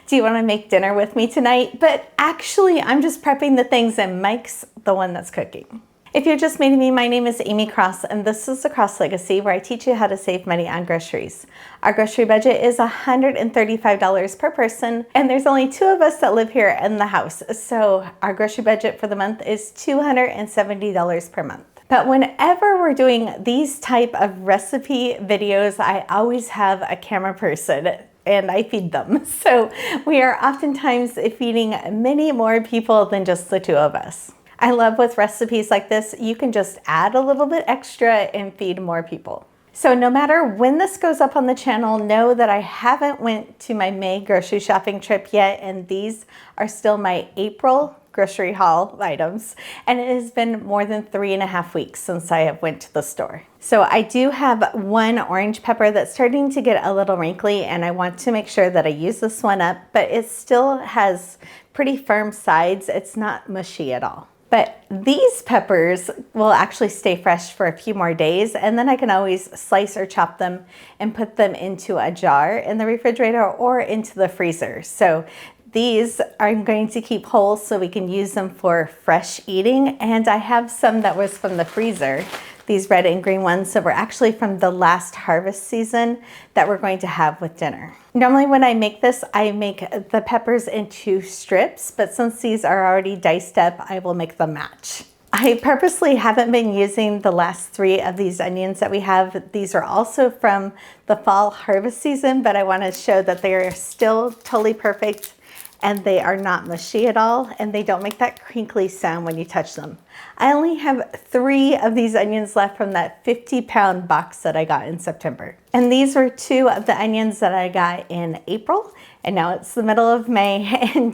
do you want to make dinner with me tonight? But actually, I'm just prepping the things and Mike's the one that's cooking. If you're just meeting me, my name is Amy Cross, and this is the Cross Legacy, where I teach you how to save money on groceries. Our grocery budget is $135 per person, and there's only 2 of us that live here in the house. So our grocery budget for the month is $270 per month. But whenever we're doing these type of recipe videos, I always have a camera person and I feed them. So we are oftentimes feeding many more people than just the 2 of us. I love with recipes like this, you can just add a little bit extra and feed more people. So no matter when this goes up on the channel, know that I haven't went to my May grocery shopping trip yet, and these are still my April grocery haul items, and it has been more than 3.5 weeks since I have went to the store. So I do have one orange pepper that's starting to get a little wrinkly, and I want to make sure that I use this one up, but it still has pretty firm sides. It's not mushy at all. But these peppers will actually stay fresh for a few more days, and then I can always slice or chop them and put them into a jar in the refrigerator or into the freezer. So these I'm going to keep whole so we can use them for fresh eating. And I have some that was from the freezer, these red and green ones that were actually from the last harvest season that we're going to have with dinner. Normally when I make this, I make the peppers into strips, but since these are already diced up, I will make them match. I purposely haven't been using the last 3 of these onions that we have. These are also from the fall harvest season, but I want to show that they are still totally perfect and they are not mushy at all, and they don't make that crinkly sound when you touch them. I only have 3 of these onions left from that 50-pound box that I got in September. And these were 2 of the onions that I got in April, and now it's the middle of May, and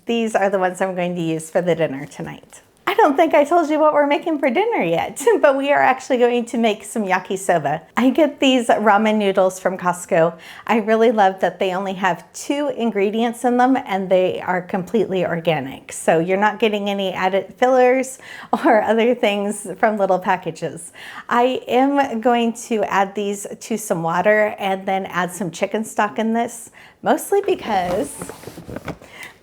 these are the ones I'm going to use for the dinner tonight. I don't think I told you what we're making for dinner yet, but we are actually going to make some yakisoba. I get these ramen noodles from Costco. I really love that they only have 2 ingredients in them and they are completely organic. So you're not getting any added fillers or other things from little packages. I am going to add these to some water and then add some chicken stock in this, mostly because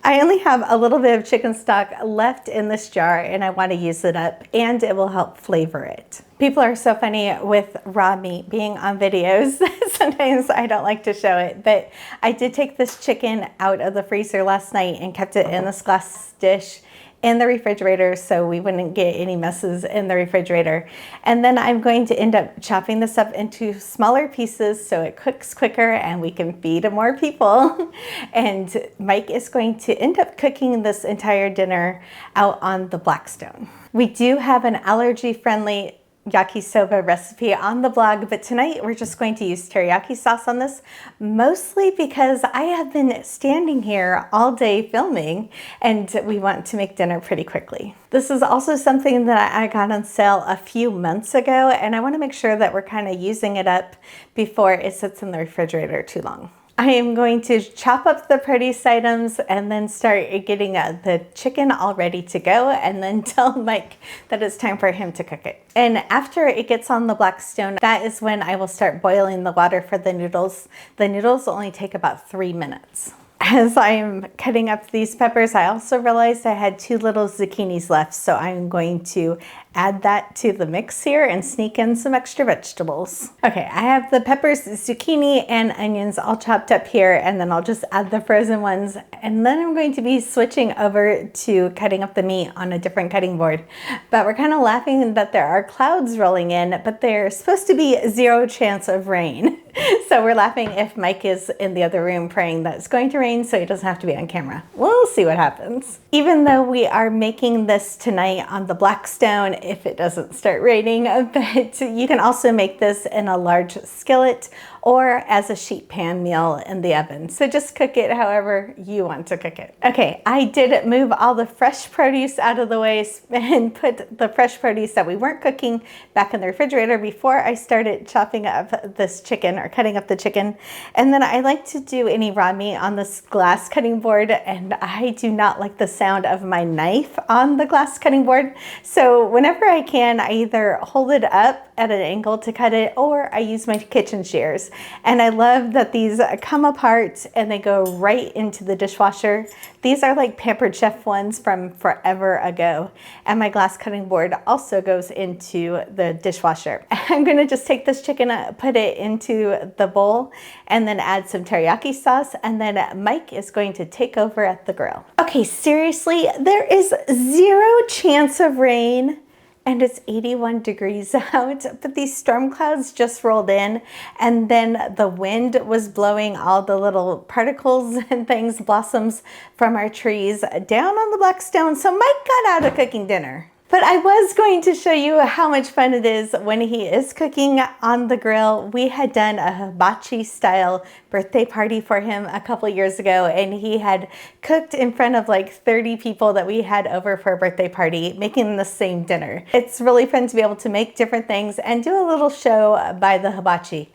I only have a little bit of chicken stock left in this jar and I want to use it up, and it will help flavor it. People are so funny with raw meat being on videos. Sometimes I don't like to show it, but I did take this chicken out of the freezer last night and kept it in this glass dish in the refrigerator so we wouldn't get any messes in the refrigerator. And then I'm going to end up chopping this up into smaller pieces so it cooks quicker and we can feed more people. And Mike is going to end up cooking this entire dinner out on the Blackstone. We do have an allergy-friendly yakisoba recipe on the blog, but tonight we're just going to use teriyaki sauce on this, mostly because I have been standing here all day filming and we want to make dinner pretty quickly. This is also something that I got on sale a few months ago, and I want to make sure that we're kind of using it up before it sits in the refrigerator too long. I am going to chop up the produce items and then start getting the chicken all ready to go, and then tell Mike that it's time for him to cook it. And after it gets on the Blackstone, that is when I will start boiling the water for the noodles. The noodles only take about 3 minutes. As I'm cutting up these peppers, I also realized I had 2 little zucchinis left, so I'm going to add that to the mix here and sneak in some extra vegetables. Okay, I have the peppers, zucchini, and onions all chopped up here, and then I'll just add the frozen ones. And then I'm going to be switching over to cutting up the meat on a different cutting board. But we're kind of laughing that there are clouds rolling in, but there's supposed to be 0 chance of rain. So we're laughing if Mike is in the other room praying that it's going to rain so he doesn't have to be on camera. We'll see what happens. Even though we are making this tonight on the Blackstone, if it doesn't start raining, but you can also make this in a large skillet or as a sheet pan meal in the oven. So just cook it however you want to cook it. Okay, I did move all the fresh produce out of the way and put the fresh produce that we weren't cooking back in the refrigerator before I started chopping up this chicken or cutting up the chicken. And then I like to do any raw meat on this glass cutting board, and I do not like the sound of my knife on the glass cutting board. So whenever I can, I either hold it up at an angle to cut it, or I use my kitchen shears. And I love that these come apart and they go right into the dishwasher. These are like Pampered Chef ones from forever ago. And my glass cutting board also goes into the dishwasher. I'm gonna just take this chicken, put it into the bowl, and then add some teriyaki sauce, and then Mike is going to take over at the grill. Okay, seriously, there is 0 chance of rain and it's 81 degrees out, but these storm clouds just rolled in, and then the wind was blowing all the little particles and things, blossoms from our trees down on the Blackstone, so Mike got out of cooking dinner. But I was going to show you how much fun it is when he is cooking on the grill. We had done a hibachi style birthday party for him a couple years ago, and he had cooked in front of like 30 people that we had over for a birthday party, making the same dinner. It's really fun to be able to make different things and do a little show by the hibachi.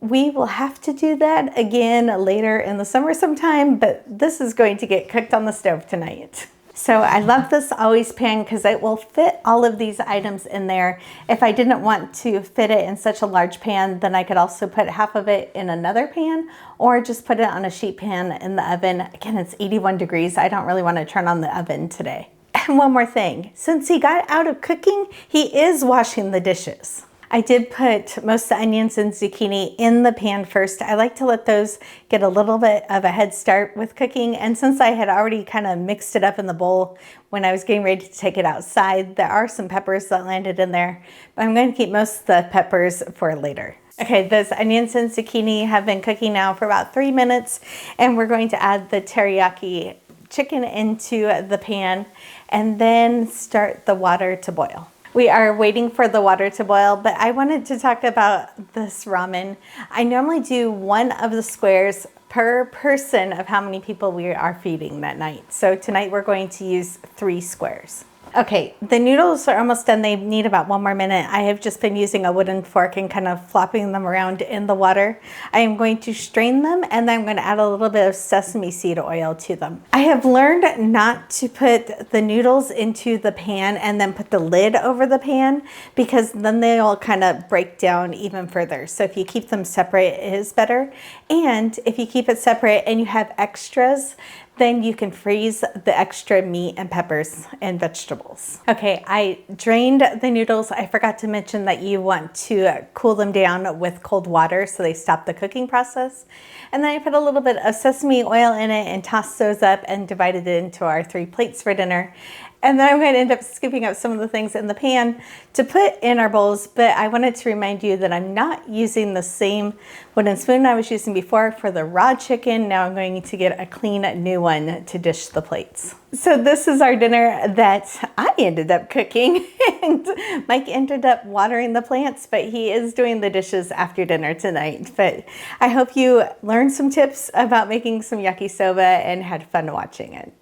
We will have to do that again later in the summer sometime, but this is going to get cooked on the stove tonight. So I love this always pan because it will fit all of these items in there. If I didn't want to fit it in such a large pan, then I could also put half of it in another pan or just put it on a sheet pan in the oven. Again, it's 81 degrees. I don't really want to turn on the oven today. And one more thing, since he got out of cooking, he is washing the dishes. I did put most of the onions and zucchini in the pan first. I like to let those get a little bit of a head start with cooking. And since I had already kind of mixed it up in the bowl when I was getting ready to take it outside, there are some peppers that landed in there, but I'm going to keep most of the peppers for later. Okay, those onions and zucchini have been cooking now for about 3 minutes, and we're going to add the teriyaki chicken into the pan and then start the water to boil. We are waiting for the water to boil, but I wanted to talk about this ramen. I normally do 1 of the squares per person of how many people we are feeding that night. So tonight we're going to use 3 squares. Okay, the noodles are almost done. They need about 1 more minute. I have just been using a wooden fork and kind of flopping them around in the water. I am going to strain them, and then I'm going to add a little bit of sesame seed oil to them. I have learned not to put the noodles into the pan and then put the lid over the pan, because then they'll kind of break down even further. So if you keep them separate, it is better. And if you keep it separate and you have extras, then you can freeze the extra meat and peppers and vegetables. Okay, I drained the noodles. I forgot to mention that you want to cool them down with cold water so they stop the cooking process. And then I put a little bit of sesame oil in it and tossed those up and divided it into our 3 plates for dinner. And then I'm going to end up scooping up some of the things in the pan to put in our bowls, but I wanted to remind you that I'm not using the same wooden spoon I was using before for the raw chicken. Now I'm going to get a clean new one to dish the plates. So this is our dinner that I ended up cooking, and Mike ended up watering the plants, but he is doing the dishes after dinner tonight. But I hope you learned some tips about making some yakisoba and had fun watching it.